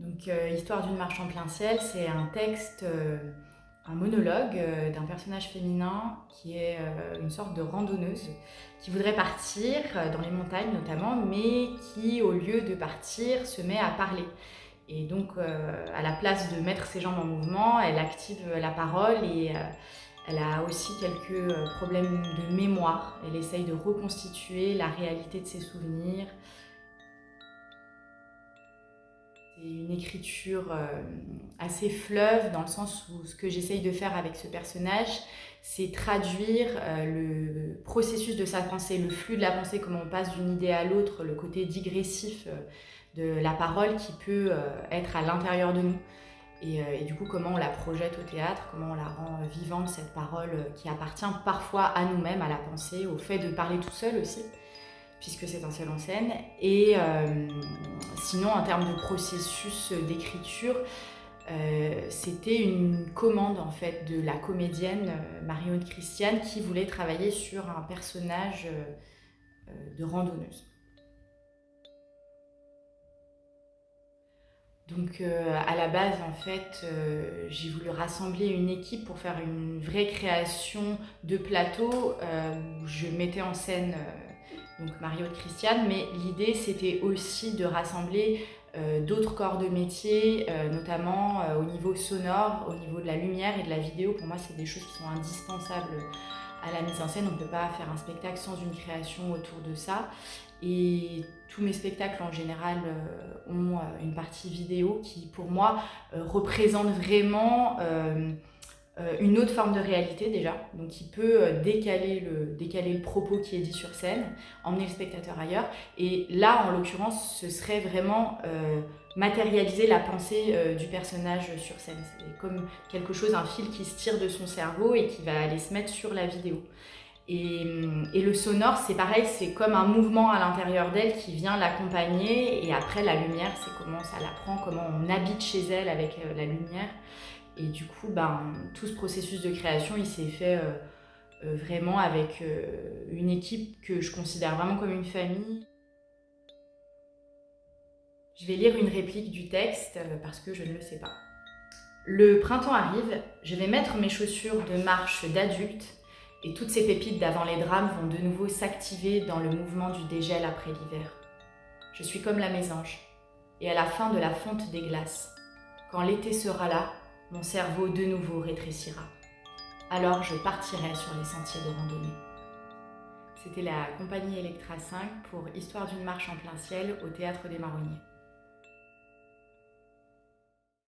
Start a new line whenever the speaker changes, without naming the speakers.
Donc, Histoire d'une marche en plein ciel, c'est un texte, un monologue d'un personnage féminin qui est une sorte de randonneuse qui voudrait partir dans les montagnes notamment, mais qui, au lieu de partir, se met à parler. Et donc, à la place de mettre ses jambes en mouvement, elle active la parole et elle a aussi quelques problèmes de mémoire. Elle essaye de reconstituer la réalité de ses souvenirs. C'est une écriture assez fleuve dans le sens où ce que j'essaye de faire avec ce personnage, c'est traduire le processus de sa pensée, le flux de la pensée, comment on passe d'une idée à l'autre, le côté digressif de la parole qui peut être à l'intérieur de nous. Et du coup, comment on la projette au théâtre, comment on la rend vivante, cette parole qui appartient parfois à nous-mêmes, à la pensée, au fait de parler tout seul aussi, puisque c'est un seul en scène. Et sinon, en termes de processus d'écriture, c'était une commande en fait de la comédienne Marie-Aude Christiane qui voulait travailler sur un personnage de randonneuse. Donc à la base, en fait, j'ai voulu rassembler une équipe pour faire une vraie création de plateau où je mettais en scène donc Marie-Aude Christiane, mais l'idée c'était aussi de rassembler d'autres corps de métier, notamment au niveau sonore, au niveau de la lumière et de la vidéo. Pour moi, c'est des choses qui sont indispensables à la mise en scène. On ne peut pas faire un spectacle sans une création autour de ça. Et tous mes spectacles en général ont une partie vidéo qui, pour moi, représente vraiment une autre forme de réalité déjà, donc qui peut décaler le propos qui est dit sur scène, emmener le spectateur ailleurs. Et là, en l'occurrence, ce serait vraiment matérialiser la pensée du personnage sur scène. C'est comme quelque chose, un fil qui se tire de son cerveau et qui va aller se mettre sur la vidéo. Et le sonore, c'est pareil, c'est comme un mouvement à l'intérieur d'elle qui vient l'accompagner. Et après, la lumière, c'est comment ça la prend, comment on habite chez elle avec la lumière. Et du coup, tout ce processus de création, il s'est fait vraiment avec une équipe que je considère vraiment comme une famille. Je vais lire une réplique du texte parce que je ne le sais pas. Le printemps arrive, je vais mettre mes chaussures de marche d'adulte et toutes ces pépites d'avant les drames vont de nouveau s'activer dans le mouvement du dégel après l'hiver. Je suis comme la mésange et à la fin de la fonte des glaces. Quand l'été sera là, mon cerveau de nouveau rétrécira. Alors je partirai sur les sentiers de randonnée. C'était la compagnie Electra 5 pour Histoire d'une marche en plein ciel au Théâtre des Marronniers.